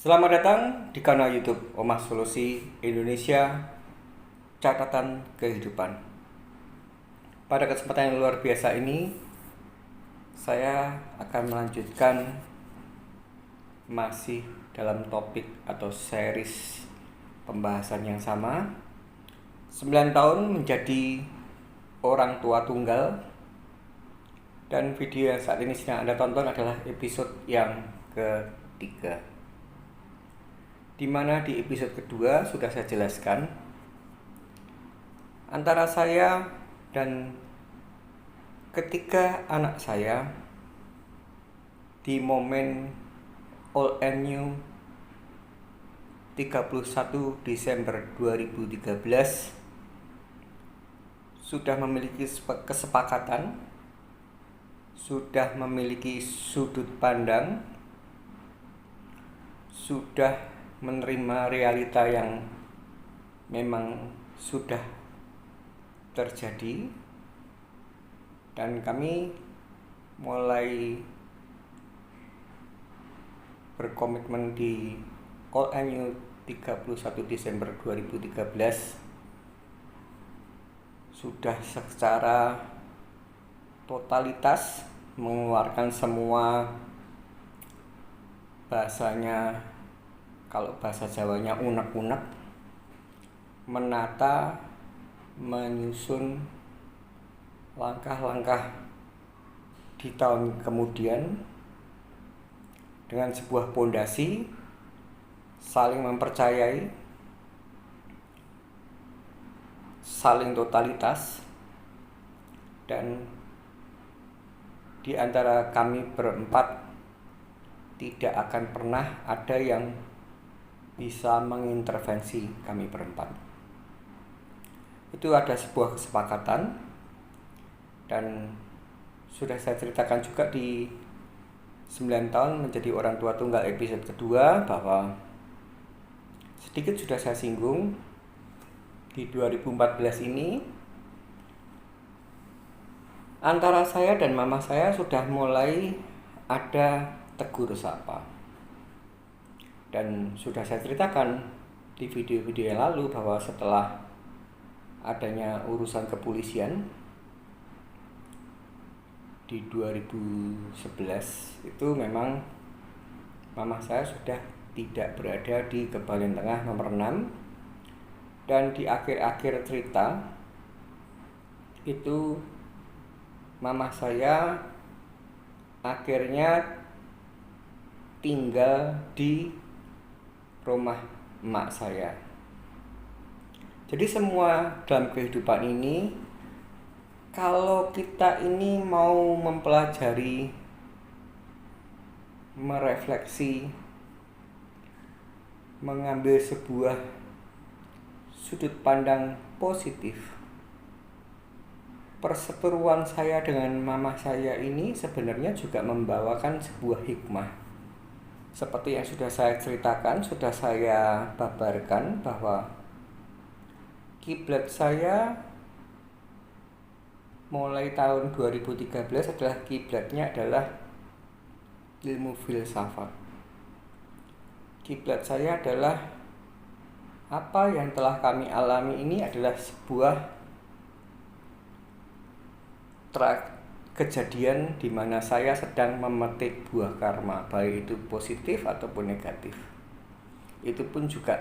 Selamat datang di kanal YouTube Omah Solusi Indonesia Catatan Kehidupan. Pada kesempatan yang luar biasa ini, saya akan melanjutkan masih dalam topik atau series pembahasan yang sama. 9 tahun menjadi orang tua tunggal. Dan video yang saat ini sedang Anda tonton adalah episode yang ketiga, di mana di episode kedua sudah saya jelaskan antara saya dan ketiga anak saya di momen All and New 31 Desember 2013 sudah memiliki kesepakatan, sudah memiliki sudut pandang, sudah menerima realita yang memang sudah terjadi, dan kami mulai berkomitmen di All New 31 Desember 2013 sudah secara totalitas mengeluarkan semua bahasanya, kalau bahasa Jawanya unek-unek, menata, menyusun langkah-langkah di tahun kemudian dengan sebuah pondasi saling mempercayai, saling totalitas, dan di antara kami berempat tidak akan pernah ada yang bisa mengintervensi kami berempat. Itu ada sebuah kesepakatan, dan sudah saya ceritakan juga di 9 tahun menjadi orang tua tunggal episode kedua, bahwa sedikit sudah saya singgung di 2014 ini antara saya dan mama saya sudah mulai ada tegur sapa. Dan sudah saya ceritakan di video-video yang lalu bahwa setelah adanya urusan kepolisian di 2011 itu memang mama saya sudah tidak berada di Kebayoran Tengah nomor 6, dan di akhir-akhir cerita itu mama saya akhirnya tinggal di rumah emak saya. Jadi semua dalam kehidupan ini, kalau kita ini mau mempelajari, merefleksi, mengambil sebuah sudut pandang positif, perseteruan saya dengan mama saya ini sebenarnya juga membawakan sebuah hikmah. Seperti yang sudah saya ceritakan, sudah saya paparkan bahwa kiblat saya mulai tahun 2013 adalah kiblatnya adalah ilmu filsafat. Kiblat saya adalah apa yang telah kami alami ini adalah sebuah kejadian di mana saya sedang memetik buah karma, baik itu positif ataupun negatif. Itu pun juga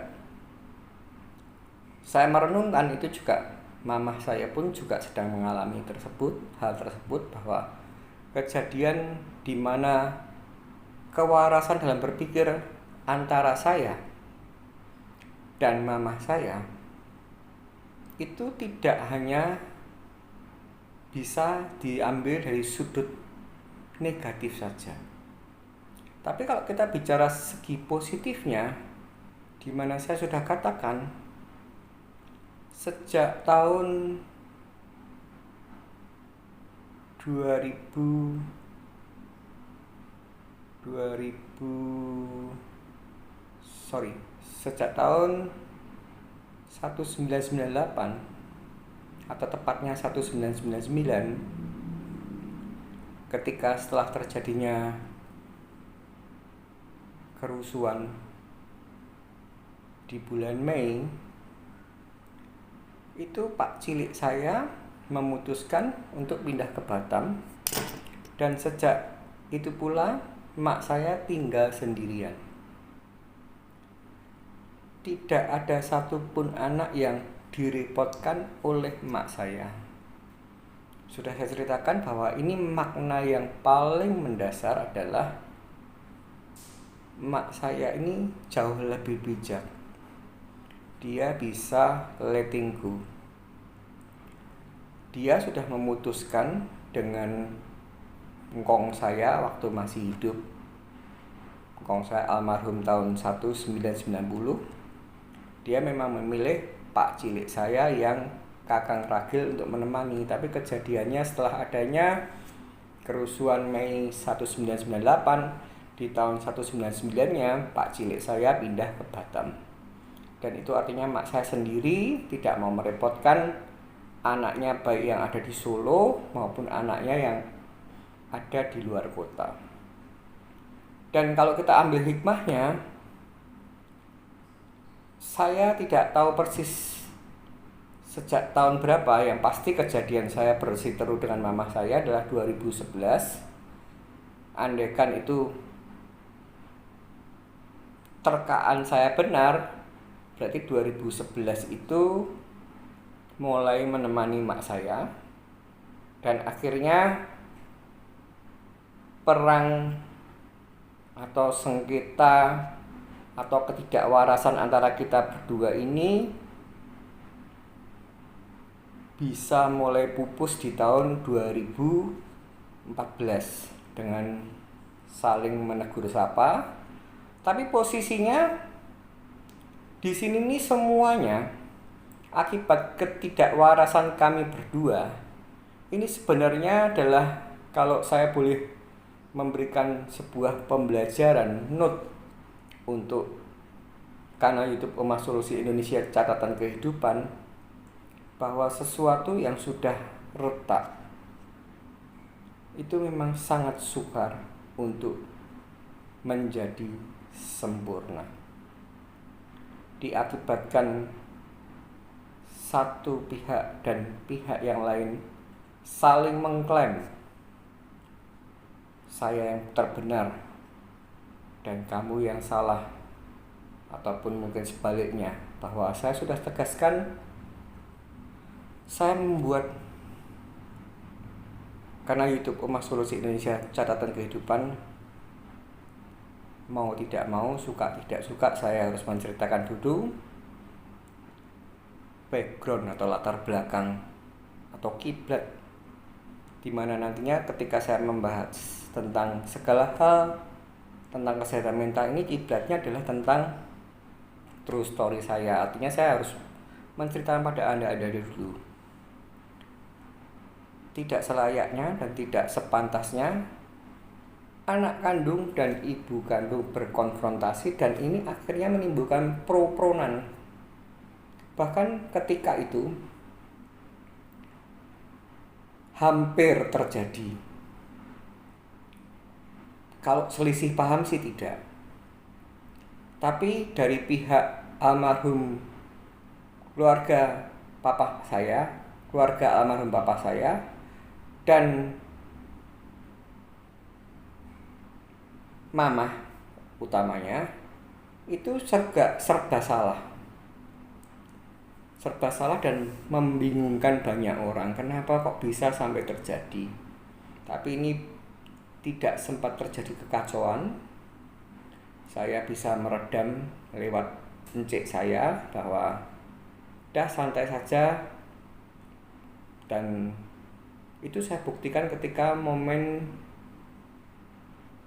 saya merenungkan, itu juga mamah saya pun juga sedang mengalami hal tersebut, bahwa kejadian di mana kewarasan dalam berpikir antara saya dan mamah saya itu tidak hanya bisa diambil dari sudut negatif saja. Tapi kalau kita bicara segi positifnya, di mana saya sudah katakan sejak tahun 2000 sejak tahun 1998 atau tepatnya 1999, ketika setelah terjadinya kerusuhan di bulan Mei itu Pak cilik saya memutuskan untuk pindah ke Batam, dan sejak itu pula mak saya tinggal sendirian. Tidak ada satupun anak yang direpotkan oleh mak saya. Sudah saya ceritakan bahwa ini makna yang paling mendasar adalah mak saya ini jauh lebih bijak. Dia bisa letting go. Dia sudah memutuskan dengan engkong saya waktu masih hidup. Engkong saya almarhum tahun 1990. Dia memang memilih Pak cilik saya yang Kakang Ragil untuk menemani. Tapi kejadiannya setelah adanya kerusuhan Mei 1998, di tahun 1999-nya Pak cilik saya pindah ke Batam. Dan itu artinya mak saya sendiri tidak mau merepotkan anaknya, baik yang ada di Solo maupun anaknya yang ada di luar kota. Dan kalau kita ambil hikmahnya, saya tidak tahu persis sejak tahun berapa, yang pasti kejadian saya bersiteru dengan mama saya adalah 2011. Andaikan itu terkaan saya benar, berarti 2011 itu mulai menemani mak saya, dan akhirnya perang atau sengketa atau ketidakwarasan antara kita berdua ini bisa mulai pupus di tahun 2014 dengan saling menegur sapa. Tapi posisinya di sini nih semuanya akibat ketidakwarasan kami berdua. Ini sebenarnya adalah, kalau saya boleh memberikan sebuah pembelajaran note untuk kanal YouTube Omah Solusi Indonesia Catatan Kehidupan, bahwa sesuatu yang sudah retak itu memang sangat sukar untuk menjadi sempurna. Diakibatkan satu pihak dan pihak yang lain saling mengklaim saya yang terbenar dan kamu yang salah, ataupun mungkin sebaliknya, bahwa saya sudah tegaskan saya membuat karena YouTube Omah Solusi Indonesia Catatan Kehidupan, mau tidak mau, suka tidak suka, saya harus menceritakan dulu background atau latar belakang atau kiblat, dimana nantinya ketika saya membahas tentang segala hal tentang kesehatan mental ini, kiblatnya adalah tentang true story saya. Artinya saya harus menceritakan pada anda dulu. Tidak selayaknya dan tidak sepantasnya anak kandung dan ibu kandung berkonfrontasi, dan ini akhirnya menimbulkan pro-pronan. Bahkan ketika itu hampir terjadi. Kalau selisih paham sih tidak. Tapi dari pihak almarhum keluarga papa saya, keluarga almarhum papa saya, dan mamah utamanya, itu serba salah. Serba salah dan membingungkan banyak orang. Kenapa kok bisa sampai terjadi? Tapi ini tidak sempat terjadi kekacauan. Saya bisa meredam lewat encik saya bahwa dah santai saja, dan itu saya buktikan ketika momen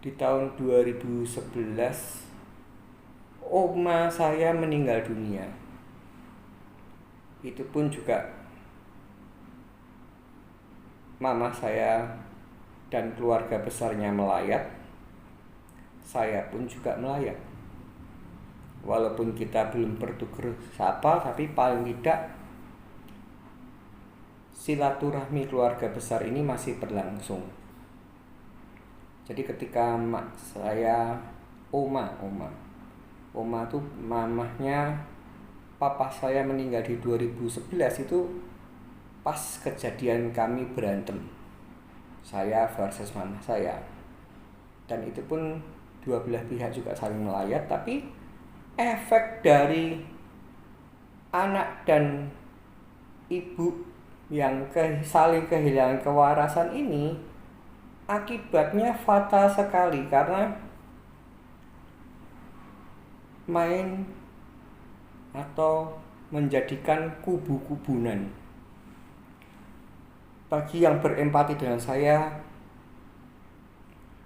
di tahun 2011 oma saya meninggal dunia. Itu pun juga mama saya dan keluarga besarnya melayat, saya pun juga melayat. Walaupun kita belum bertugur sapa, tapi paling tidak silaturahmi keluarga besar ini masih berlangsung. Jadi ketika mak saya, oma Oma tuh mamahnya papa saya meninggal di 2011 itu pas kejadian kami berantem, saya versus mama saya. Dan itu pun dua belah pihak juga saling melayat, tapi efek dari anak dan ibu yang saling kehilangan kewarasan ini akibatnya fatal sekali, karena main atau menjadikan kubu-kubunan. Bagi yang berempati dengan saya,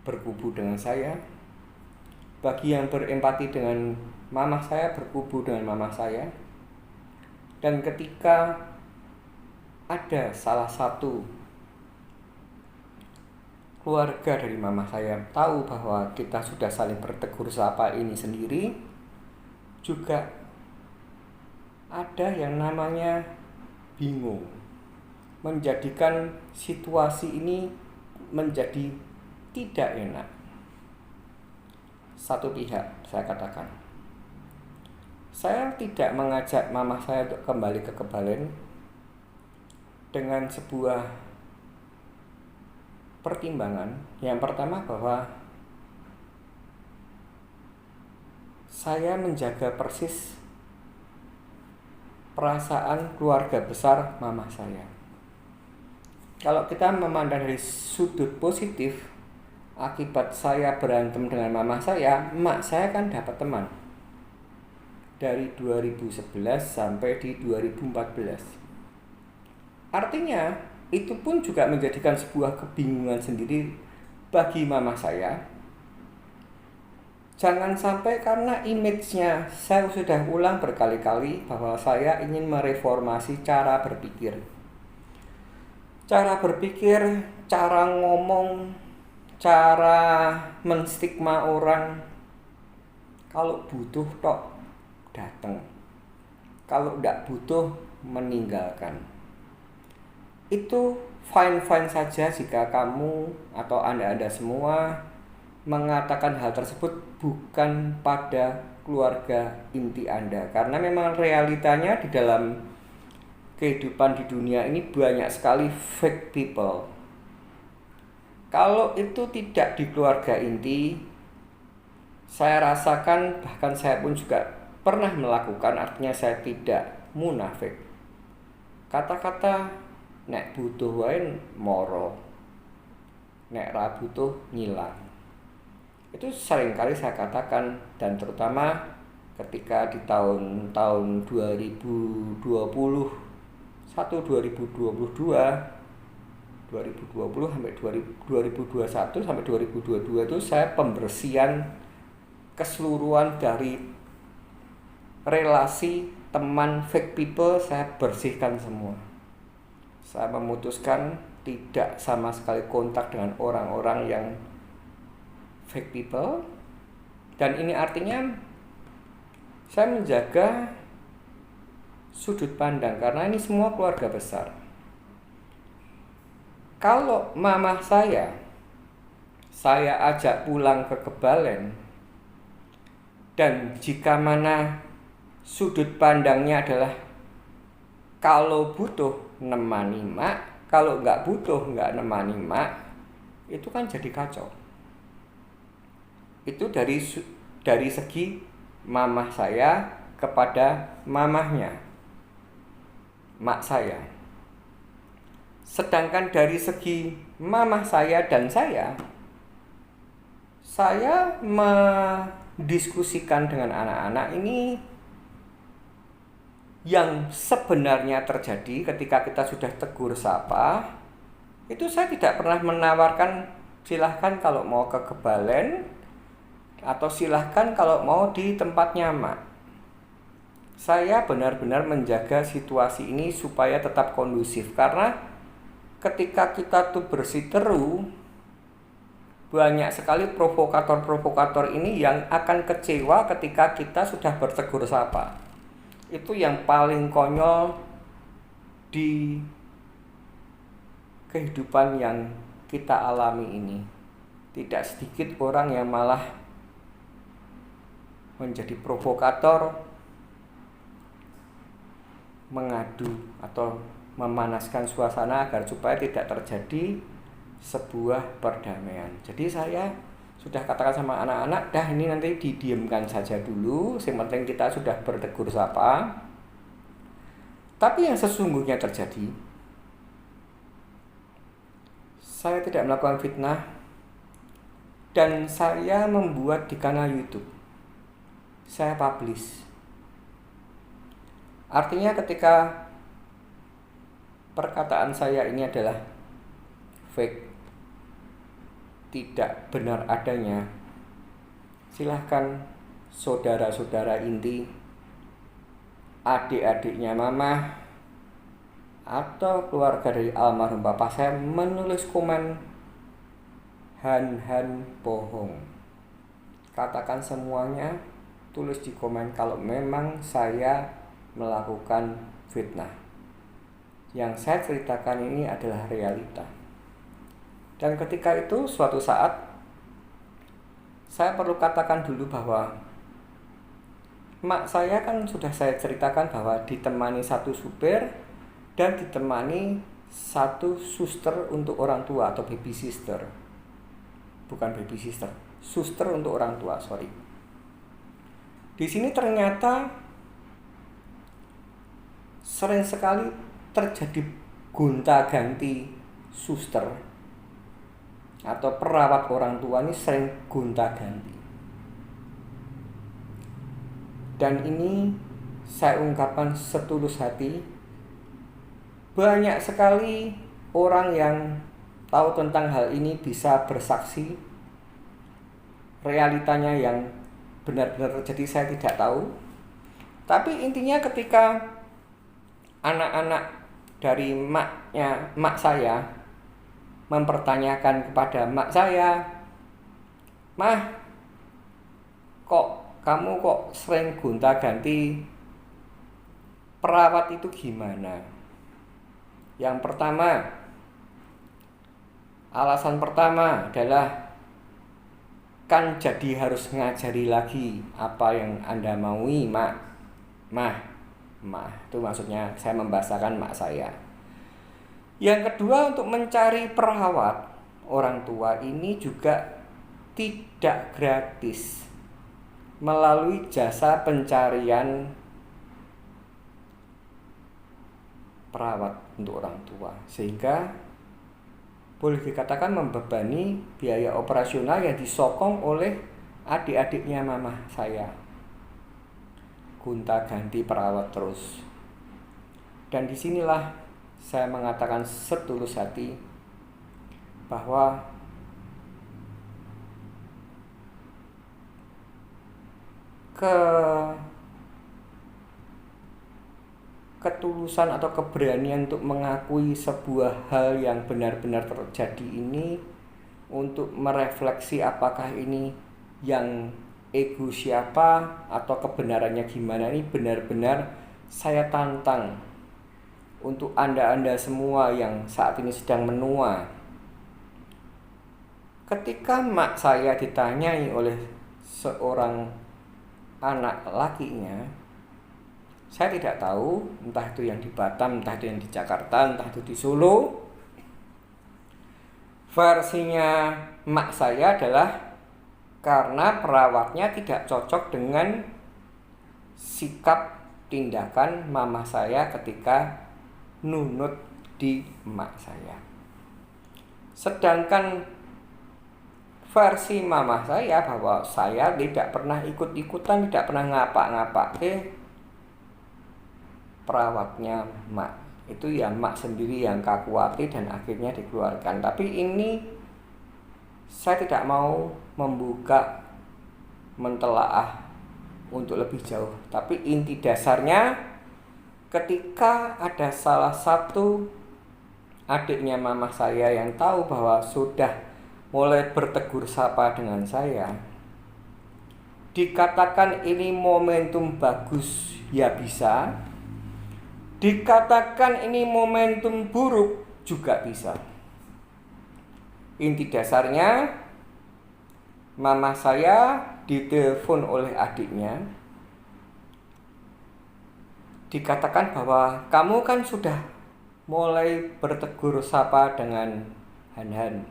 berkubu dengan saya. Bagi yang berempati dengan mama saya, berkubu dengan mama saya. Dan ketika ada salah satu keluarga dari mama saya tahu bahwa kita sudah saling bertegur sapa ini sendiri, juga ada yang namanya bingung, menjadikan situasi ini menjadi tidak enak. Satu pihak, saya katakan, saya tidak mengajak mama saya untuk kembali ke Kebalen dengan sebuah pertimbangan. Yang pertama, bahwa saya menjaga persis perasaan keluarga besar mama saya. Kalau kita memandang dari sudut positif, akibat saya berantem dengan mama saya, emak saya kan dapat teman dari 2011 sampai di 2014. Artinya itu pun juga menjadikan sebuah kebingungan sendiri bagi mama saya. Jangan sampai karena image-nya, saya sudah ulang berkali-kali bahwa saya ingin mereformasi cara berpikir. Cara berpikir, cara ngomong, cara menstigma orang. Kalau butuh tok, datang. Kalau tidak butuh, meninggalkan. Itu fine-fine saja jika kamu atau Anda semua mengatakan hal tersebut bukan pada keluarga inti Anda. Karena memang realitanya di dalam kehidupan di dunia ini banyak sekali fake people. Kalau itu tidak di keluarga inti, saya rasakan, bahkan saya pun juga pernah melakukan, artinya saya tidak munafik. Kata-kata nek butuh wae moro, nek ra butuh ngilang. Itu seringkali saya katakan, dan terutama ketika di tahun 2020 2020 sampai 2021 sampai 2022 itu saya pembersihan keseluruhan dari relasi teman fake people, saya bersihkan semua. Saya memutuskan tidak sama sekali kontak dengan orang-orang yang fake people, dan ini artinya saya menjaga sudut pandang karena ini semua keluarga besar. Kalau mama saya ajak pulang ke Kebalen, dan jika mana sudut pandangnya adalah kalau butuh nemani mak, kalau nggak butuh nggak nemani mak, itu kan jadi kacau. Itu dari segi mamah saya kepada mamahnya, mak saya. Sedangkan dari segi mamah saya dan saya mendiskusikan dengan anak-anak ini yang sebenarnya terjadi ketika kita sudah tegur sapa. Itu saya tidak pernah menawarkan silahkan kalau mau ke Kebalen, atau silahkan kalau mau di tempatnya mak. Saya benar-benar menjaga situasi ini supaya tetap kondusif, karena ketika kita tuh bersiteru, banyak sekali provokator-provokator ini yang akan kecewa ketika kita sudah bertegur sapa. Itu yang paling konyol di kehidupan yang kita alami ini. Tidak sedikit orang yang malah menjadi provokator, mengadu atau memanaskan suasana agar supaya tidak terjadi sebuah perdamaian. Jadi saya sudah katakan sama anak-anak, dah ini nanti didiamkan saja dulu, yang penting kita sudah bertegur sapa. Tapi yang sesungguhnya terjadi, saya tidak melakukan fitnah dan saya membuat di kanal YouTube. Saya publish. Artinya ketika perkataan saya ini adalah fake, tidak benar adanya, silahkan saudara-saudara inti, adik-adiknya mama, atau keluarga dari almarhum bapak saya menulis komen Han bohong. Katakan semuanya, tulis di komen kalau memang saya melakukan fitnah. Yang saya ceritakan ini adalah realita. Dan ketika itu suatu saat saya perlu katakan dulu bahwa mak saya kan sudah saya ceritakan bahwa ditemani satu supir dan ditemani satu suster untuk orang tua atau baby sister. Bukan baby sister, suster untuk orang tua, sorry. Di sini ternyata sering sekali terjadi gonta-ganti suster atau perawat orang tua ini sering gonta-ganti. Dan ini saya ungkapkan setulus hati, banyak sekali orang yang tahu tentang hal ini bisa bersaksi. Realitanya yang benar-benar terjadi saya tidak tahu. Tapi intinya ketika anak-anak dari mak saya mempertanyakan kepada mak saya, "Mah, kamu kok sering gonta-ganti perawat itu gimana?" Yang pertama, alasan pertama adalah kan jadi harus ngajari lagi apa yang Anda maui, Mah, itu maksudnya saya membahasakan mak saya. Yang kedua, untuk mencari perawat orang tua ini juga tidak gratis melalui jasa pencarian perawat untuk orang tua, sehingga boleh dikatakan membebani biaya operasional yang disokong oleh adik-adiknya mama saya. Gonta-ganti perawat terus. Dan disinilah saya mengatakan setulus hati bahwa ketulusan atau keberanian untuk mengakui sebuah hal yang benar-benar terjadi ini, untuk merefleksi apakah ini yang ego siapa atau kebenarannya gimana, ini benar-benar saya tantang untuk Anda semua yang saat ini sedang menua. Ketika mak saya ditanyai oleh seorang anak lakinya, saya tidak tahu, entah itu yang di Batam, entah itu yang di Jakarta, entah itu di Solo. Versinya mak saya adalah karena perawatnya tidak cocok dengan sikap tindakan mama saya ketika nunut di emak saya. Sedangkan versi mama saya bahwa saya tidak pernah ikut-ikutan, tidak pernah ngapa-ngapa perawatnya mak. Itu ya mak sendiri yang kaku hati dan akhirnya dikeluarkan. Tapi ini saya tidak mau membuka, mentelaah untuk lebih jauh. Tapi inti dasarnya, ketika ada salah satu adiknya mama saya yang tahu bahwa sudah mulai bertegur sapa dengan saya, dikatakan ini momentum bagus, ya bisa. Dikatakan ini momentum buruk, juga bisa. Inti dasarnya, mama saya ditelepon oleh adiknya, dikatakan bahwa kamu kan sudah mulai bertegur sapa dengan Han-Han.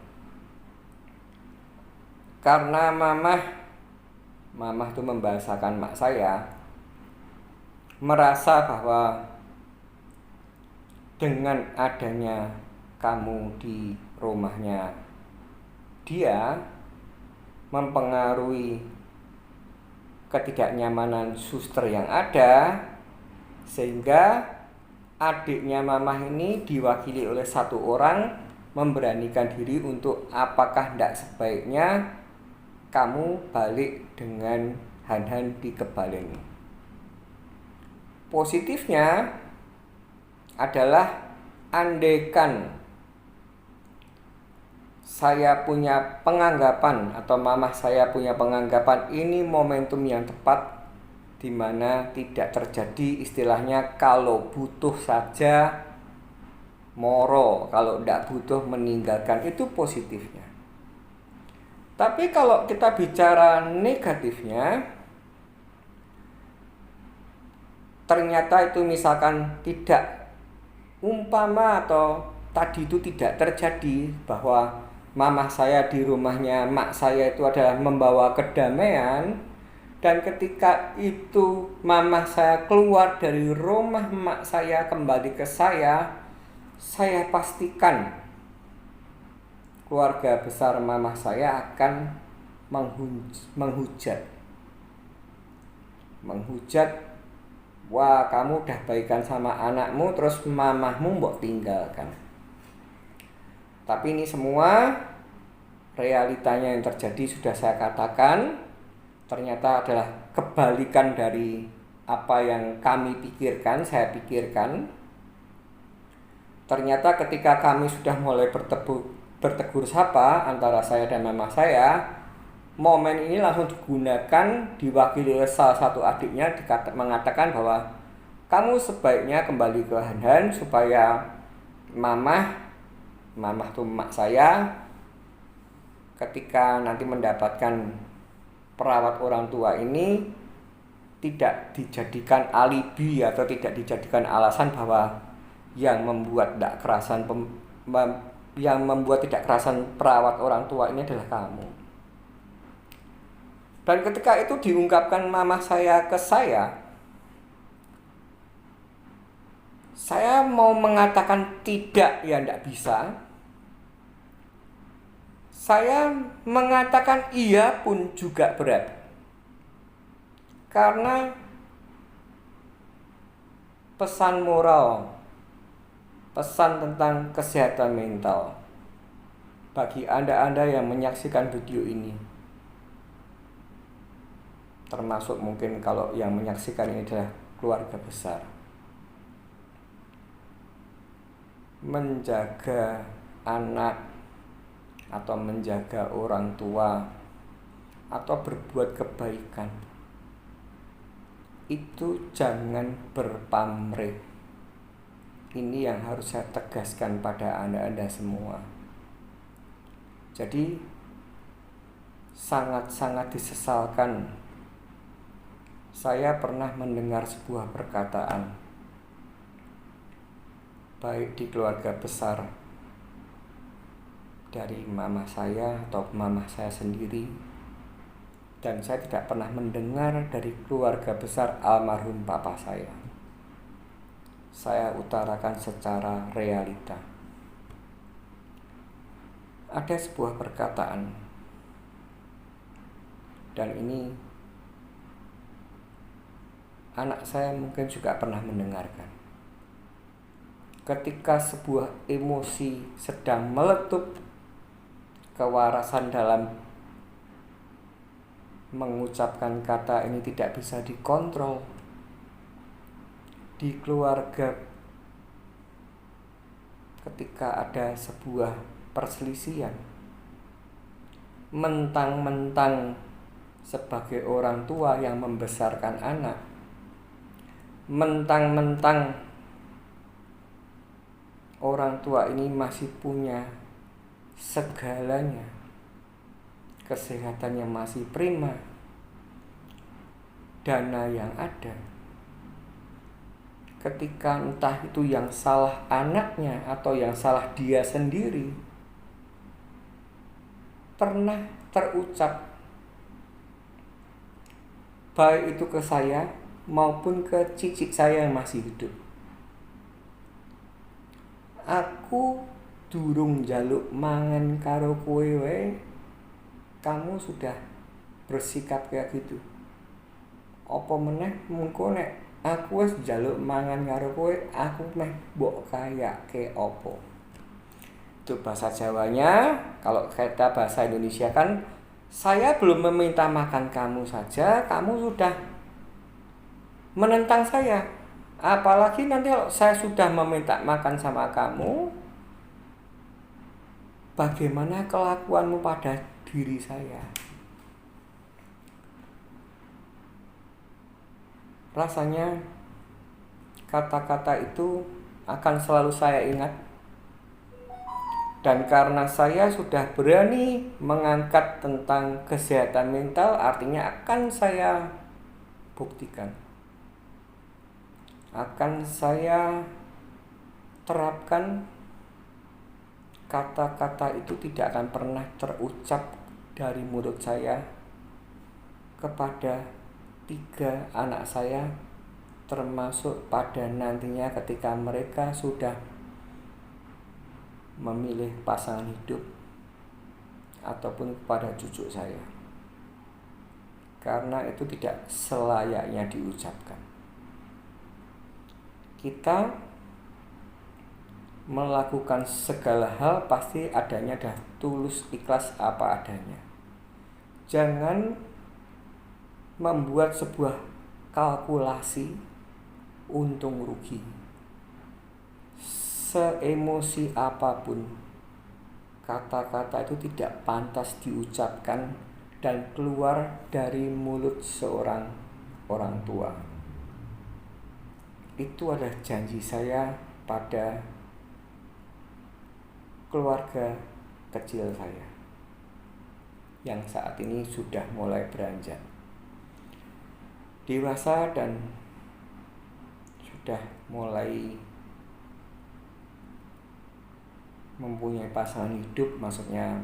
Karena mamah itu membahasakan mak saya, merasa bahwa dengan adanya kamu di rumahnya dia mempengaruhi ketidaknyamanan suster yang ada, sehingga adiknya mamah ini diwakili oleh satu orang memberanikan diri untuk apakah tidak sebaiknya kamu balik dengan Han-Han di Kebalen. Positifnya adalah andaikan saya punya penganggapan atau mamah saya punya penganggapan ini momentum yang tepat, di mana tidak terjadi istilahnya kalau butuh saja moro, kalau tidak butuh meninggalkan, itu positifnya. Tapi kalau kita bicara negatifnya, ternyata itu misalkan tidak umpama atau tadi itu tidak terjadi bahwa mamah saya di rumahnya mak saya itu adalah membawa kedamaian, dan ketika itu mamah saya keluar dari rumah mak saya kembali ke saya pastikan keluarga besar mamah saya akan menghujat. Wah, kamu udah baikan sama anakmu terus mamahmu mbok tinggalkan. Tapi ini semua realitanya yang terjadi sudah saya katakan, ternyata adalah kebalikan dari apa yang kami pikirkan, saya pikirkan. Ternyata ketika kami sudah mulai bertegur sapa antara saya dan mama saya, momen ini langsung digunakan, diwakili oleh salah satu adiknya, mengatakan bahwa kamu sebaiknya kembali ke Han-Han supaya mamah tuh mak saya ketika nanti mendapatkan perawat orang tua ini tidak dijadikan alibi atau tidak dijadikan alasan bahwa yang membuat tidak kerasan perawat orang tua ini adalah kamu. Dan ketika itu diungkapkan mamah saya ke saya mau mengatakan tidak, ya tidak bisa. Saya mengatakan iya pun juga berat. Karena pesan moral, pesan tentang kesehatan mental bagi Anda yang menyaksikan video ini, termasuk mungkin kalau yang menyaksikan ini adalah keluarga besar, menjaga anak atau menjaga orang tua atau berbuat kebaikan itu jangan berpamrih. Ini yang harus saya tegaskan pada Anda semua. Jadi sangat-sangat disesalkan saya pernah mendengar sebuah perkataan baik di keluarga besar dari mama saya atau mama saya sendiri, dan saya tidak pernah mendengar dari keluarga besar almarhum papa saya. Saya utarakan secara realita. Ada sebuah perkataan, dan ini anak saya mungkin juga pernah mendengarkan. Ketika sebuah emosi sedang meletup, kewarasan dalam mengucapkan kata ini tidak bisa dikontrol. Di keluarga, ketika ada sebuah perselisihan, mentang-mentang sebagai orang tua yang membesarkan anak, mentang-mentang orang tua ini masih punya segalanya, kesehatannya masih prima, dana yang ada, ketika entah itu yang salah anaknya atau yang salah dia sendiri, pernah terucap baik itu ke saya maupun ke cicit saya yang masih hidup. Aku durung njaluk mangan karo kowe wae, kamu sudah bersikap kayak gitu. Apa meneh mengko nek aku wis njaluk mangan karo kowe, aku meh mbok kayake apa. Itu bahasa Jawanya. Kalau kita bahasa Indonesia kan, saya belum meminta makan kamu saja, kamu sudah menentang saya. Apalagi nanti kalau saya sudah meminta makan sama kamu, bagaimana kelakuanmu pada diri saya? Rasanya kata-kata itu akan selalu saya ingat. Dan karena saya sudah berani mengangkat tentang kesehatan mental, artinya akan saya buktikan. Akan saya terapkan, kata-kata itu tidak akan pernah terucap dari mulut saya kepada 3 anak saya, termasuk pada nantinya ketika mereka sudah memilih pasangan hidup ataupun kepada cucu saya, karena itu tidak selayaknya diucapkan. Kita melakukan segala hal pasti adanya dah tulus ikhlas apa adanya. Jangan membuat sebuah kalkulasi untung rugi. Seemosi apapun, kata-kata itu tidak pantas diucapkan dan keluar dari mulut seorang orang tua. Itu adalah janji saya pada keluarga kecil saya yang saat ini sudah mulai beranjak dewasa dan sudah mulai mempunyai pasangan hidup, maksudnya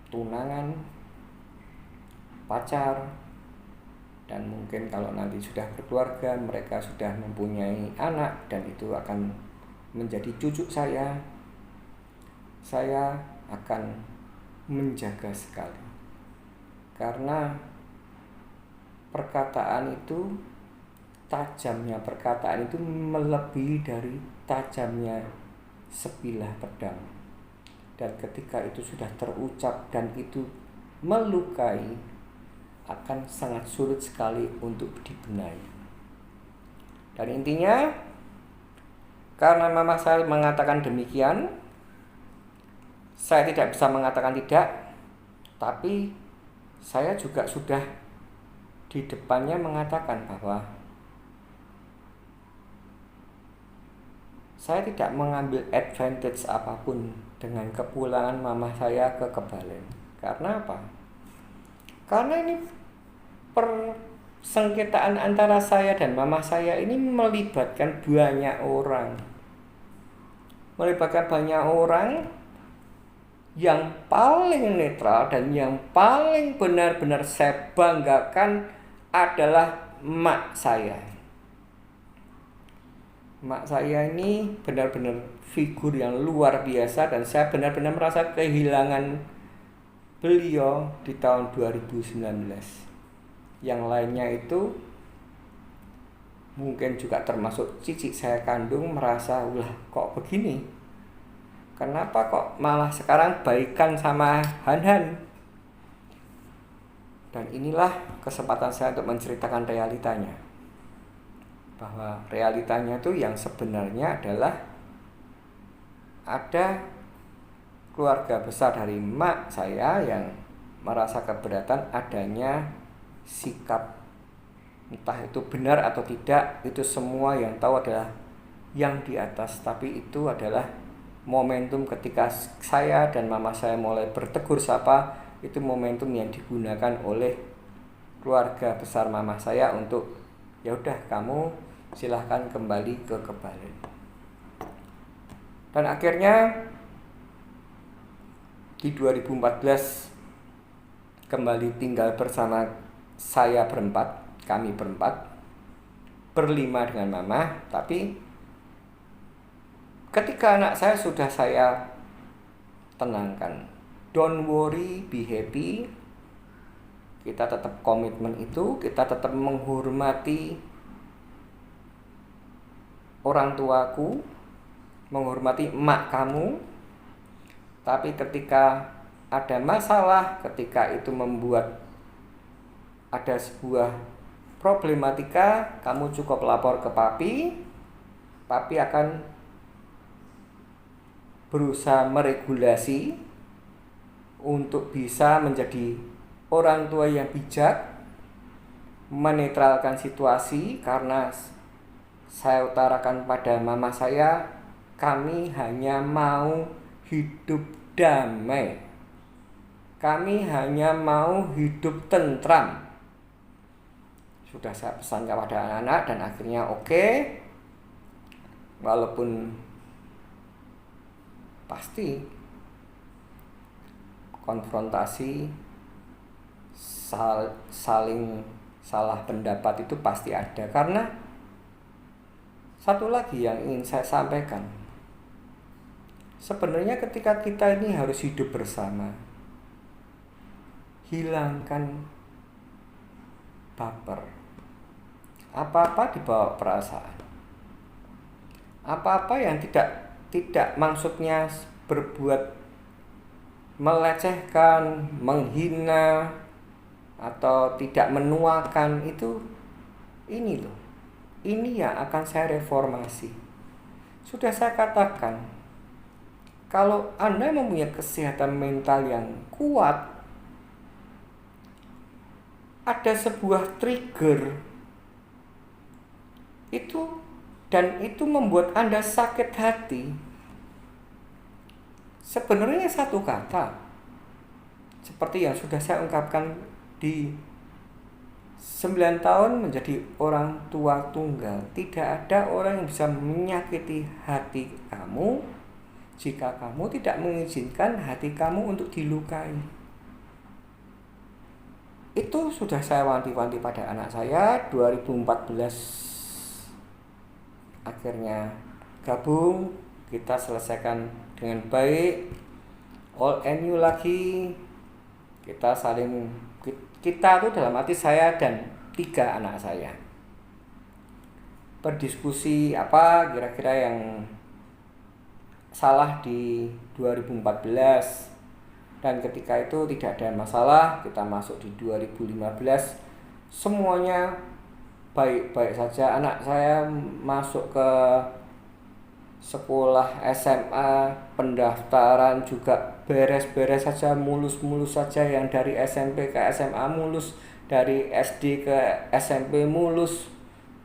tunangan, pacar, dan mungkin kalau nanti sudah berkeluarga mereka sudah mempunyai anak dan itu akan menjadi cucu saya. Saya akan menjaga sekali, karena perkataan itu, tajamnya perkataan itu melebihi dari tajamnya sebilah pedang. Dan ketika itu sudah terucap dan itu melukai, akan sangat sulit sekali untuk dibenahi. Dan intinya, karena mama saya mengatakan demikian, saya tidak bisa mengatakan tidak, tapi saya juga sudah di depannya mengatakan bahwa saya tidak mengambil advantage apapun dengan kepulangan mama saya ke Kebalen. Karena apa? Karena ini persengketaan antara saya dan mama saya ini melibatkan banyak orang. Melibatkan banyak orang yang paling netral dan yang paling benar-benar saya banggakan adalah emak saya. Emak saya ini benar-benar figur yang luar biasa dan saya benar-benar merasa kehilangan beliau di tahun 2019. Yang lainnya itu mungkin juga termasuk cicit saya kandung merasa, "Wah, kok begini? Kenapa kok malah sekarang baikan sama Han-Han?" Dan inilah kesempatan saya untuk menceritakan realitanya. Bahwa realitanya itu yang sebenarnya adalah ada keluarga besar dari emak saya yang merasa keberatan adanya sikap, entah itu benar atau tidak, itu semua yang tahu adalah yang di atas. Tapi itu adalah momentum ketika saya dan mama saya mulai bertegur sapa, itu momentum yang digunakan oleh keluarga besar mama saya untuk ya udah kamu silahkan kembali ke Kebalen. Dan akhirnya di 2014 kembali tinggal bersama saya berempat, kami berempat, berlima dengan mama. Tapi ketika anak saya sudah saya tenangkan, don't worry, be happy, kita tetap komitmen itu, kita tetap menghormati orang tuaku, menghormati emak kamu. Tapi ketika ada masalah, ketika itu membuat ada sebuah problematika, kamu cukup lapor ke papi. Papi akan berusaha meregulasi untuk bisa menjadi orang tua yang bijak, menetralkan situasi. Karena saya utarakan pada mama saya, kami hanya mau hidup damai, kami hanya mau hidup tentram. Sudah saya pesan kepada anak-anak dan akhirnya oke. Walaupun pasti konfrontasi, saling salah pendapat itu pasti ada. Karena satu lagi yang ingin saya sampaikan, sebenarnya ketika kita ini harus hidup bersama, hilangkan baper. Apa-apa dibawa perasaan. Apa-apa yang tidak maksudnya berbuat melecehkan, menghina, atau tidak menuakan, itu ini loh. Ini yang akan saya reformasi. Sudah saya katakan, kalau Anda mempunyai kesehatan mental yang kuat, ada sebuah trigger itu, dan itu membuat Anda sakit hati. Sebenarnya satu kata, seperti yang sudah saya ungkapkan di 9 tahun menjadi orang tua tunggal. Tidak ada orang yang bisa menyakiti hati kamu jika kamu tidak mengizinkan hati kamu untuk dilukai. Itu sudah saya wanti-wanti pada anak saya. 2014 akhirnya gabung, kita selesaikan dengan baik, all and new lagi. Kita tuh dalam arti saya dan 3 anak saya berdiskusi apa kira-kira yang salah di 2014. Dan ketika itu tidak ada masalah, kita masuk di 2015, semuanya baik-baik saja. Anak saya masuk ke sekolah SMA, pendaftaran juga beres-beres saja, mulus-mulus saja. Yang dari SMP ke SMA mulus, dari SD ke SMP mulus,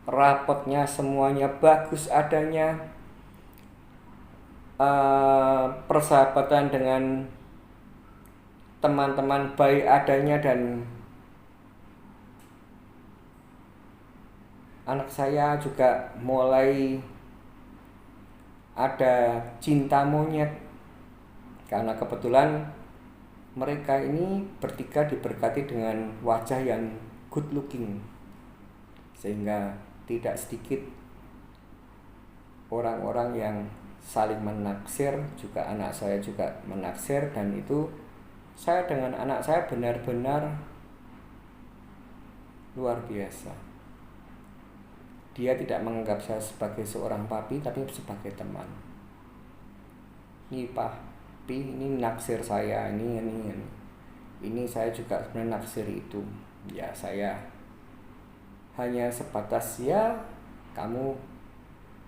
rapotnya semuanya bagus adanya, persahabatan dengan teman-teman baik adanya. Dan anak saya juga mulai ada cinta monyet, karena kebetulan mereka ini bertiga diberkati dengan wajah yang good looking, sehingga tidak sedikit orang-orang yang saling menaksir. Juga anak saya juga menaksir, dan itu saya dengan anak saya benar-benar luar biasa. Dia tidak menganggap saya sebagai seorang papi, tapi sebagai teman. Ini papi, ini naksir saya, ini saya juga sebenarnya naksir itu. Ya, saya hanya sebatas, ya kamu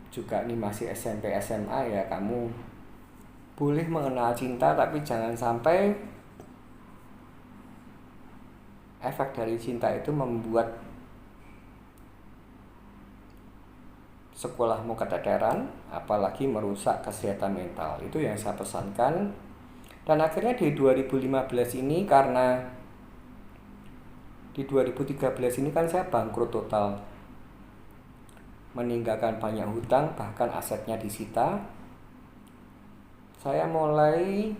juga ini masih SMP SMA, ya kamu boleh mengenal cinta, tapi jangan sampai efek dari cinta itu membuat sekolahmu keteteran, apalagi merusak kesehatan mental. Itu yang saya pesankan. Dan akhirnya di 2015 ini, karena Di 2013 ini kan saya bangkrut total, meninggalkan banyak hutang, bahkan asetnya disita. Saya mulai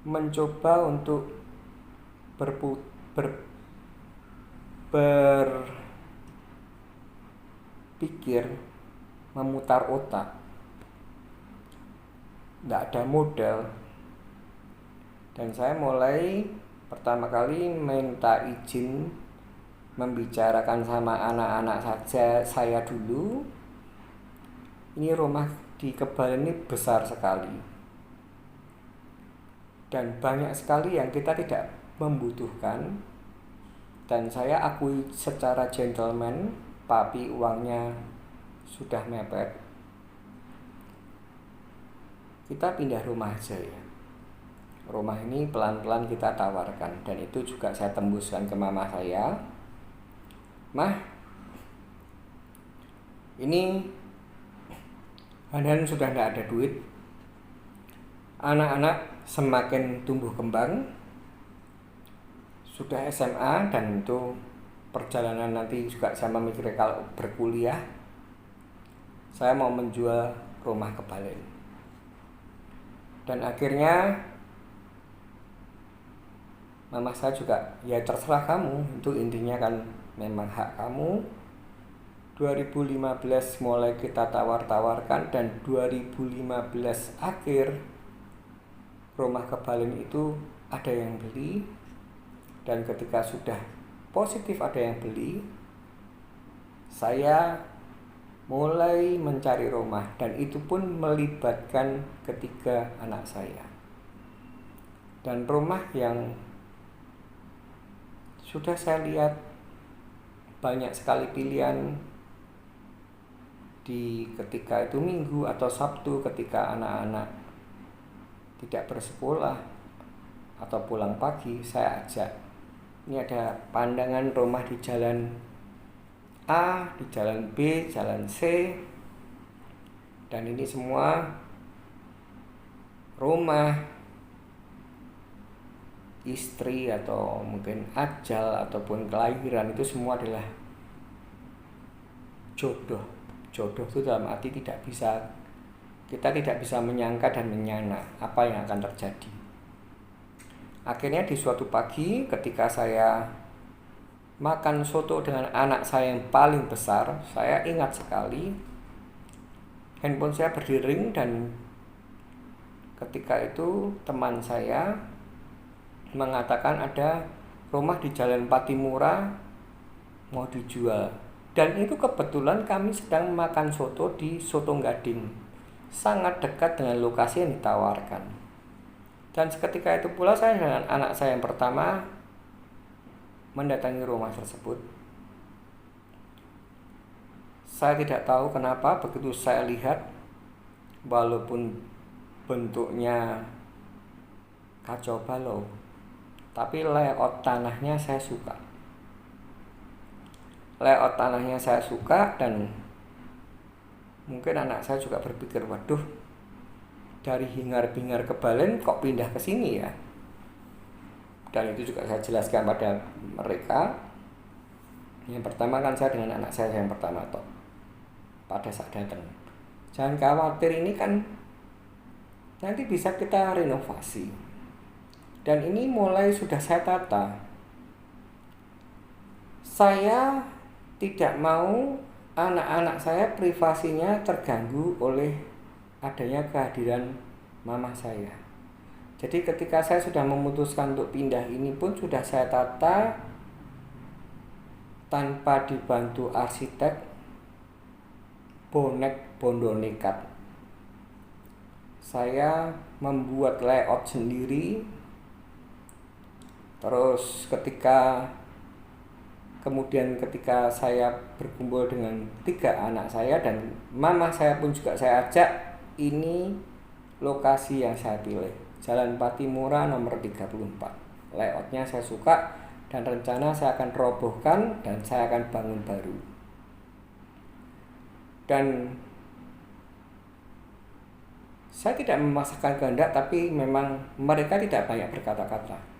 mencoba untuk berpikir, memutar otak. Tidak ada modal, dan saya mulai pertama kali minta izin membicarakan sama anak-anak saja saya dulu. Ini rumah di Kebalen ini besar sekali, dan banyak sekali yang kita tidak membutuhkan. Dan saya akui secara gentleman, papi uangnya sudah mepet, kita pindah rumah aja ya. Rumah ini pelan-pelan kita tawarkan, dan itu juga saya tembuskan ke mama saya. Mah, ini Hanan sudah tidak ada duit, anak-anak semakin tumbuh kembang, sudah SMA, dan itu perjalanan nanti juga saya memikirkan kalau berkuliah, saya mau menjual rumah Kebalen. Dan akhirnya mama saya juga, ya terserah kamu, itu intinya kan memang hak kamu. 2015 mulai kita tawar-tawarkan, dan 2015 akhir rumah Kebalen itu ada yang beli. Dan ketika sudah positif ada yang beli, saya mulai mencari rumah, dan itu pun melibatkan ketiga anak saya. Dan rumah yang sudah saya lihat banyak sekali pilihan di ketika itu Minggu atau Sabtu, ketika anak-anak tidak bersekolah atau pulang pagi, saya ajak. Ini ada pandangan rumah di jalan A, di jalan B, jalan C, dan ini semua rumah istri atau mungkin ajal ataupun kelahiran, itu semua adalah jodoh. Jodoh itu dalam arti kita tidak bisa menyangka dan menyana apa yang akan terjadi. Akhirnya di suatu pagi ketika saya makan soto dengan anak saya yang paling besar, saya ingat sekali handphone saya berdering, dan ketika itu teman saya mengatakan ada rumah di Jalan Patimura mau dijual. Dan itu kebetulan kami sedang makan soto di Soto Gading, sangat dekat dengan lokasi yang ditawarkan. Dan seketika itu pula saya dengan anak saya yang pertama mendatangi rumah tersebut. Saya tidak tahu kenapa begitu saya lihat, walaupun bentuknya kacau balau, tapi layout tanahnya saya suka. Layout tanahnya saya suka, dan mungkin anak saya juga berpikir, waduh, dari Hingar-Bingar Kebalen kok pindah ke sini ya. Dan itu juga saya jelaskan pada mereka. Yang pertama kan saya dengan anak saya yang pertama toh, pada saat datang, jangan khawatir, ini kan nanti bisa kita renovasi. Dan ini mulai sudah saya tata. Saya tidak mau anak-anak saya privasinya terganggu oleh adanya kehadiran mama saya. Jadi ketika saya sudah memutuskan untuk pindah, ini pun sudah saya tata tanpa dibantu arsitek, bonek bondo nekat. Saya membuat layout sendiri. Terus ketika saya berkumpul dengan 3 anak saya dan mama saya pun juga saya ajak, ini lokasi yang saya pilih, Jalan Patimura nomor 34. Layoutnya saya suka, dan rencana saya akan robohkan dan saya akan bangun baru. Dan saya tidak memaksakan kehendak, tapi memang mereka tidak banyak berkata-kata.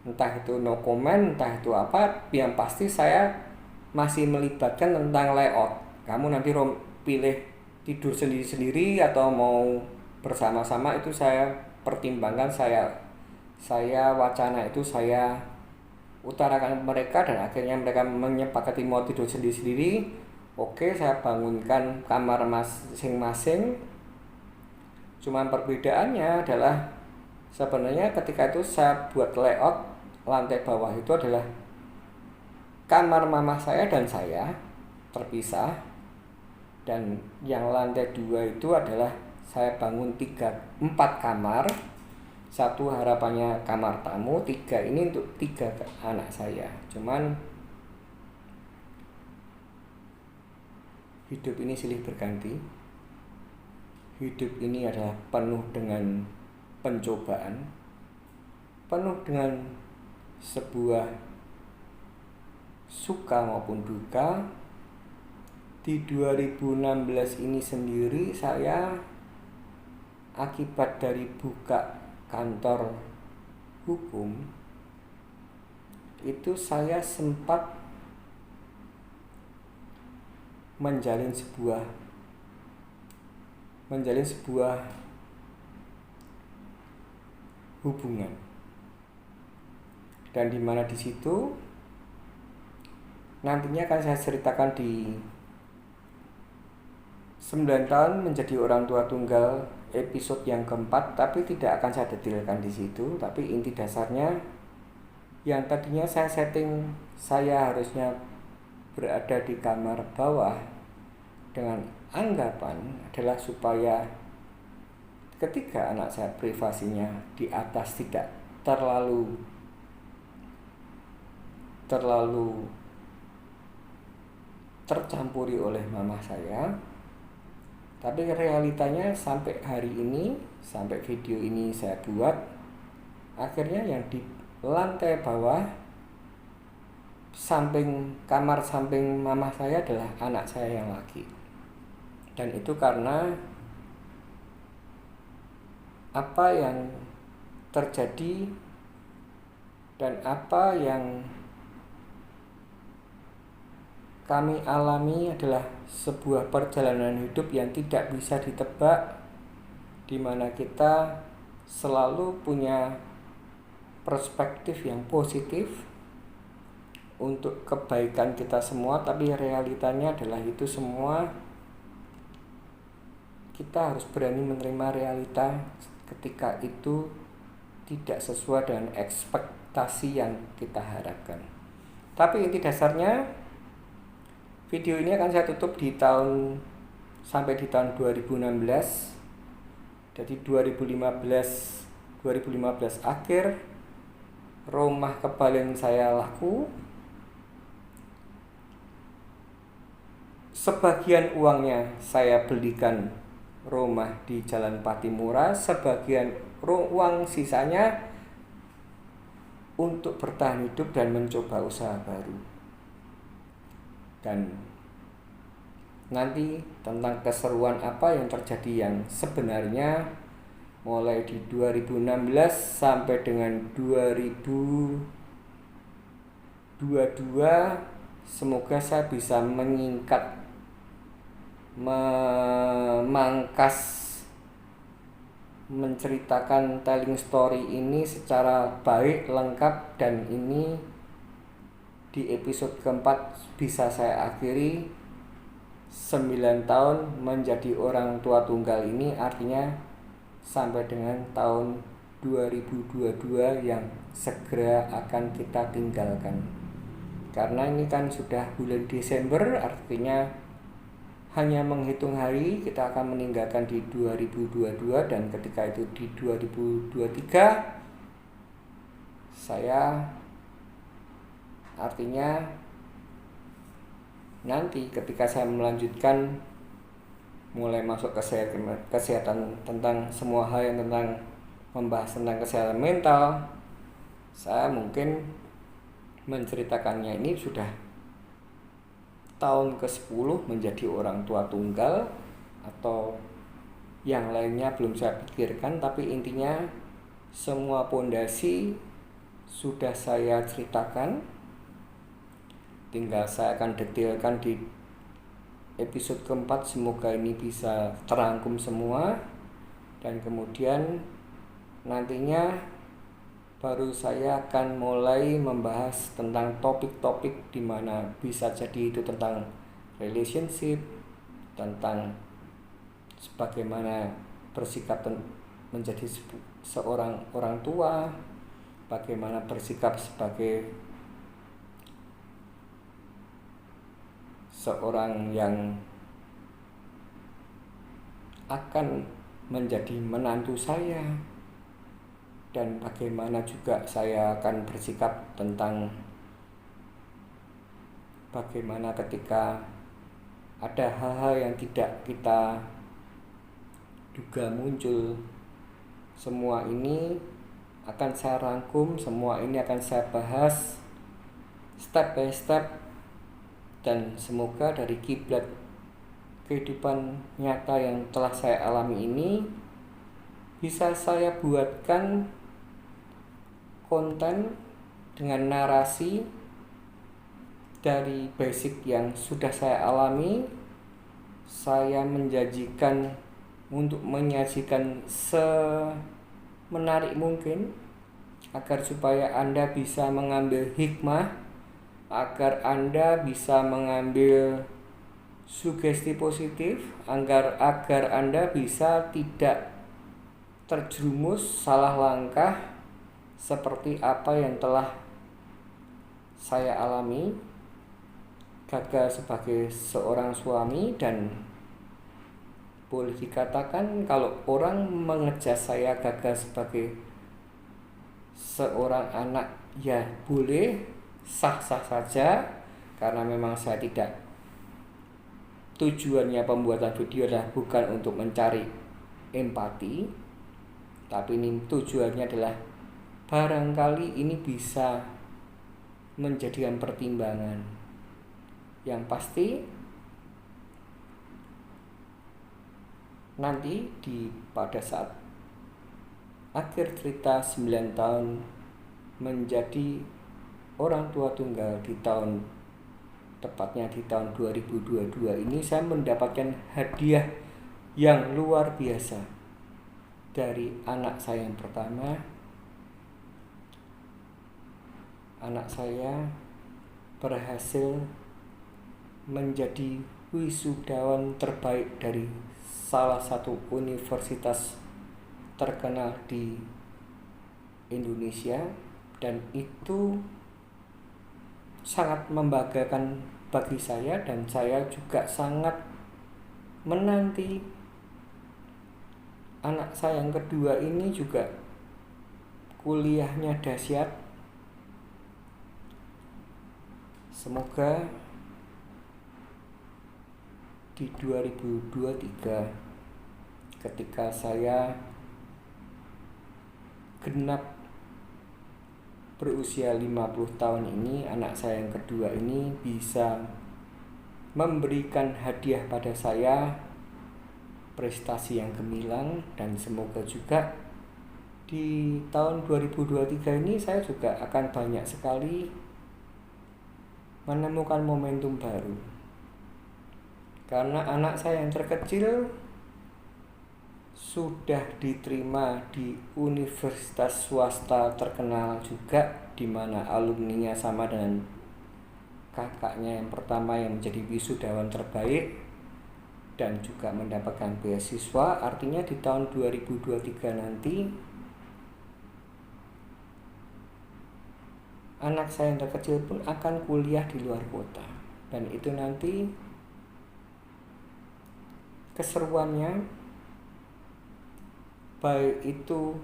entah itu no comment, entah itu apa, yang pasti saya masih melibatkan tentang layout. Kamu nanti pilih tidur sendiri-sendiri atau mau bersama-sama, itu saya pertimbangkan, saya wacana itu saya utarakan ke mereka, dan akhirnya mereka menyepakati mau tidur sendiri-sendiri. Oke, saya bangunkan kamar masing-masing. Cuman perbedaannya adalah sebenarnya ketika itu saya buat layout lantai bawah itu adalah kamar mama saya dan saya terpisah, dan yang lantai 2 itu adalah saya bangun 4 kamar. Satu harapannya kamar tamu, 3 ini untuk 3 anak saya. Cuman hidup ini silih berganti. Hidup ini adalah penuh dengan pencobaan, penuh dengan sebuah suka maupun duka. Di 2016 ini sendiri saya akibat dari buka kantor hukum itu saya sempat menjalin sebuah hubungan, dan dimana di situ nantinya akan saya ceritakan di 9 tahun menjadi orang tua tunggal episode yang keempat, tapi tidak akan saya detailkan di situ. Tapi inti dasarnya, yang tadinya saya setting saya harusnya berada di kamar bawah dengan anggapan adalah supaya ketika anak saya privasinya di atas tidak terlalu tercampuri oleh mama saya. Tapi realitanya sampai hari ini, sampai video ini saya buat, akhirnya yang di lantai bawah kamar samping mama saya adalah anak saya yang laki. Dan itu karena apa yang terjadi dan apa yang kami alami adalah sebuah perjalanan hidup yang tidak bisa ditebak, di mana kita selalu punya perspektif yang positif untuk kebaikan kita semua, tapi realitanya adalah itu semua kita harus berani menerima realita ketika itu tidak sesuai dengan ekspektasi yang kita harapkan. Tapi inti dasarnya, video ini akan saya tutup sampai di tahun 2016. Jadi 2015 akhir, rumah kebalen saya laku. Sebagian uangnya saya belikan rumah di Jalan Patimura, sebagian uang sisanya untuk bertahan hidup dan mencoba usaha baru. Dan nanti tentang keseruan apa yang terjadi yang sebenarnya mulai di 2016 sampai dengan 2022, semoga saya bisa menceritakan telling story ini secara baik, lengkap, dan ini di episode keempat bisa saya akhiri. 9 tahun menjadi orang tua tunggal ini artinya sampai dengan tahun 2022 yang segera akan kita tinggalkan. Karena ini kan sudah bulan Desember, artinya hanya menghitung hari kita akan meninggalkan di 2022, dan ketika itu di 2023 saya artinya nanti ketika saya melanjutkan mulai masuk kesehatan tentang semua hal yang membahas tentang kesehatan mental, saya mungkin menceritakannya ini sudah tahun ke-10 menjadi orang tua tunggal, atau yang lainnya belum saya pikirkan. Tapi intinya semua pondasi sudah saya ceritakan, tinggal saya akan detailkan di episode keempat. Semoga ini bisa terangkum semua, dan kemudian nantinya baru saya akan mulai membahas tentang topik-topik di mana bisa jadi itu tentang relationship, tentang bagaimana bersikap menjadi seorang orang tua, bagaimana bersikap sebagai seorang yang akan menjadi menantu saya, dan bagaimana juga saya akan bersikap tentang bagaimana ketika ada hal-hal yang tidak kita duga muncul. Semua ini akan saya rangkum, semua ini akan saya bahas step by step, dan semoga dari kiblat kehidupan nyata yang telah saya alami ini bisa saya buatkan konten dengan narasi dari basic yang sudah saya alami. Saya menjanjikan untuk menyajikan semenarik mungkin agar supaya Anda bisa mengambil hikmah, agar Anda bisa mengambil sugesti positif, agar Anda bisa tidak terjerumus salah langkah seperti apa yang telah saya alami, gagal sebagai seorang suami. Dan boleh dikatakan kalau orang mengejas saya gagal sebagai seorang anak, ya boleh, sah-sah saja, karena memang saya tidak, tujuannya pembuatan video adalah bukan untuk mencari empati, tapi ini tujuannya adalah barangkali ini bisa menjadikan pertimbangan. Yang pasti nanti pada saat akhir cerita 9 tahun menjadi orang tua tunggal tepatnya di tahun 2022 ini, saya mendapatkan hadiah yang luar biasa dari anak saya yang pertama. Anak saya berhasil menjadi wisudawan terbaik dari salah satu universitas terkenal di Indonesia, dan itu sangat membanggakan bagi saya, dan saya juga sangat menanti anak saya yang kedua ini juga kuliahnya dahsyat. Semoga di 2023 ketika saya genap berusia 50 tahun ini, anak saya yang kedua ini bisa memberikan hadiah pada saya, prestasi yang gemilang. Dan semoga juga di tahun 2023 ini saya juga akan banyak sekali menemukan momentum baru, karena anak saya yang terkecil sudah diterima di universitas swasta terkenal juga, di mana alumninya sama dengan kakaknya yang pertama yang menjadi wisudawan terbaik dan juga mendapatkan beasiswa. Artinya di tahun 2023 nanti anak saya yang terkecil pun akan kuliah di luar kota, dan itu nanti keseruannya, baik itu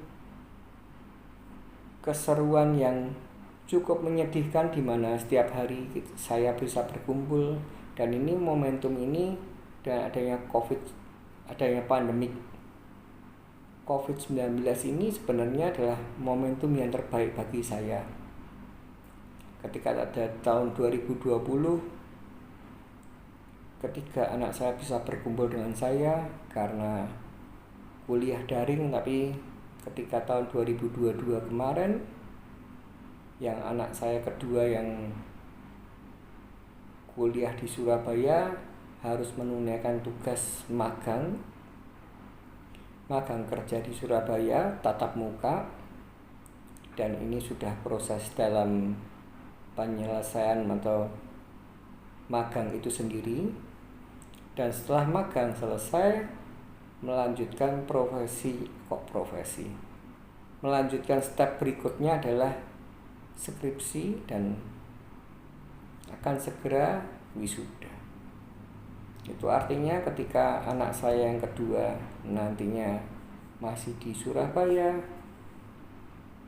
keseruan yang cukup menyedihkan di mana setiap hari saya bisa berkumpul, dan ini momentum ini dan adanya pandemik COVID-19 ini sebenarnya adalah momentum yang terbaik bagi saya. Ketika ada tahun 2020, ketika anak saya bisa berkumpul dengan saya karena kuliah daring, tapi ketika tahun 2022 kemarin yang anak saya kedua yang kuliah di Surabaya harus menunaikan tugas magang kerja di Surabaya tatap muka, dan ini sudah proses dalam penyelesaian atau magang itu sendiri. Dan setelah magang selesai, melanjutkan melanjutkan step berikutnya adalah skripsi dan akan segera wisuda. Itu artinya ketika anak saya yang kedua nantinya masih di Surabaya,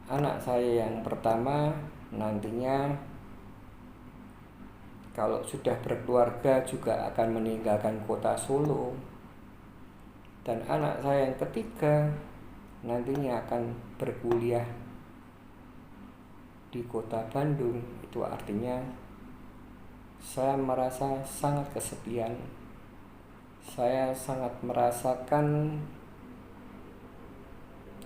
anak saya yang pertama nantinya kalau sudah berkeluarga juga akan meninggalkan kota Solo, dan anak saya yang ketiga nantinya akan berkuliah di kota Bandung. Itu artinya saya merasa sangat kesepian. Saya sangat merasakan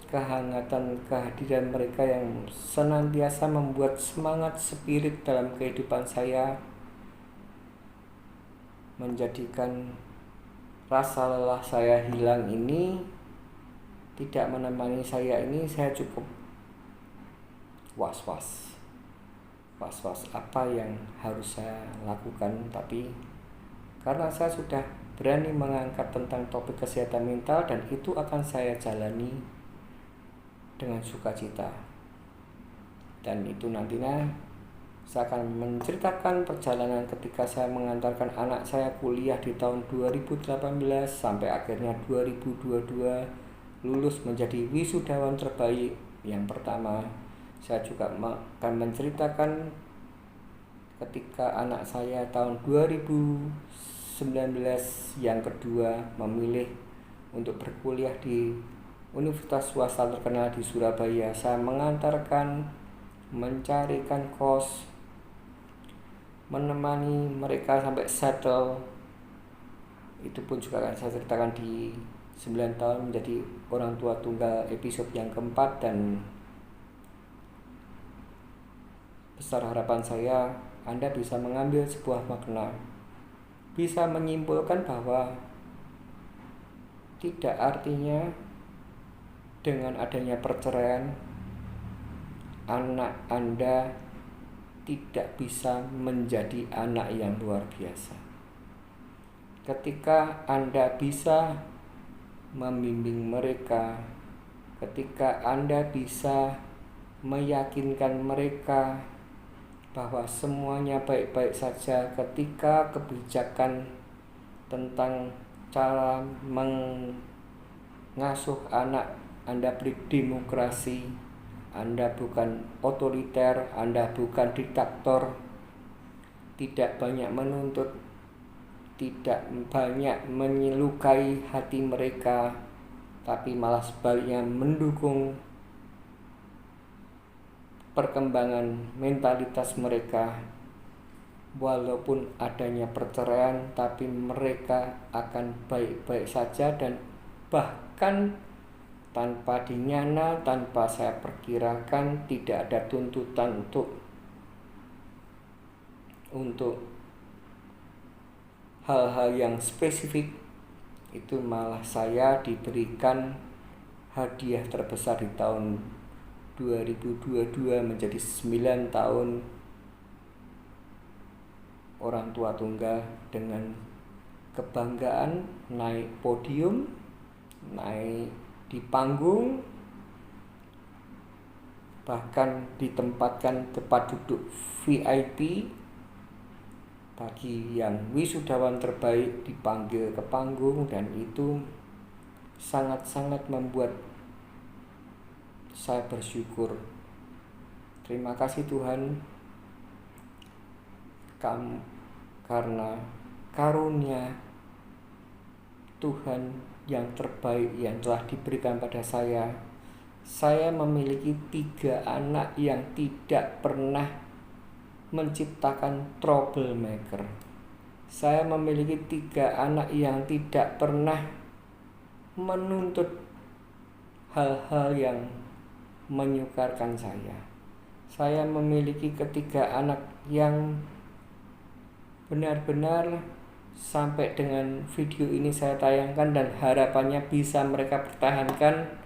kehangatan kehadiran mereka yang senantiasa membuat semangat spirit dalam kehidupan saya, menjadikan rasa lelah saya hilang ini tidak menemani saya ini. Saya cukup was-was apa yang harus saya lakukan. Tapi karena saya sudah berani mengangkat tentang topik kesehatan mental, dan itu akan saya jalani dengan sukacita. Dan itu nantinya saya akan menceritakan perjalanan ketika saya mengantarkan anak saya kuliah di tahun 2018 sampai akhirnya 2022 lulus menjadi wisudawan terbaik yang pertama. Saya juga akan menceritakan ketika anak saya tahun 2019 yang kedua memilih untuk berkuliah di universitas swasta terkenal di Surabaya. Saya mengantarkan, mencarikan kos, menemani mereka sampai settle. Itu pun juga akan saya ceritakan di 9 tahun menjadi orang tua tunggal episode yang keempat. Dan besar harapan saya Anda bisa mengambil sebuah makna, bisa menyimpulkan bahwa tidak artinya dengan adanya perceraian anak Anda tidak bisa menjadi anak yang luar biasa. Ketika Anda bisa membimbing mereka, ketika Anda bisa meyakinkan mereka bahwa semuanya baik-baik saja, ketika kebijakan tentang cara mengasuh anak Anda beri demokrasi, Anda bukan otoriter, Anda bukan diktator, tidak banyak menuntut, tidak banyak menyelukai hati mereka, tapi malah sebaliknya mendukung perkembangan mentalitas mereka. Walaupun adanya perceraian, tapi mereka akan baik-baik saja, dan bahkan tanpa dinyana, tanpa saya perkirakan, tidak ada tuntutan untuk hal-hal yang spesifik. Itu malah saya diberikan hadiah terbesar di tahun 2022 menjadi 9 tahun orang tua tunggal, dengan kebanggaan naik podium, naik di panggung, bahkan ditempatkan tempat duduk VIP. Bagi yang wisudawan terbaik dipanggil ke panggung, dan itu sangat-sangat membuat saya bersyukur. Terima kasih Tuhan, karena karunia Tuhan yang terbaik yang telah diberikan pada saya memiliki 3 anak yang tidak pernah menciptakan troublemaker. Saya memiliki 3 anak yang tidak pernah menuntut hal-hal yang menyukarkan saya. Saya memiliki ketiga anak yang benar-benar sampai dengan video ini saya tayangkan dan harapannya bisa mereka pertahankan.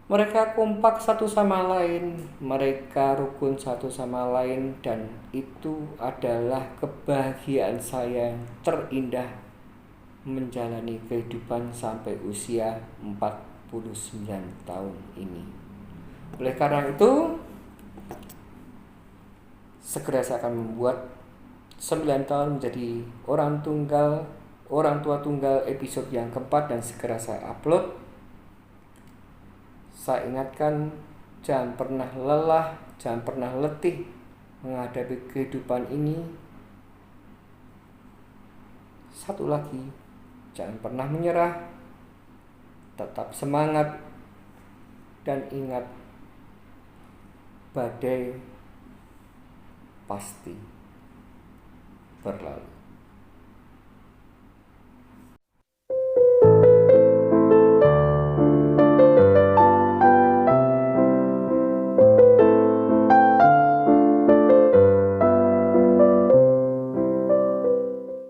Mereka kompak satu sama lain, mereka rukun satu sama lain, dan itu adalah kebahagiaan saya yang terindah menjalani kehidupan sampai usia 49 tahun ini. Oleh karena itu, segera saya akan membuat 9 tahun menjadi orang tua tunggal episode yang keempat, dan segera saya upload. Saya ingatkan, jangan pernah lelah, jangan pernah letih menghadapi kehidupan ini. Satu lagi, jangan pernah menyerah, tetap semangat, dan ingat, badai pasti berlalu.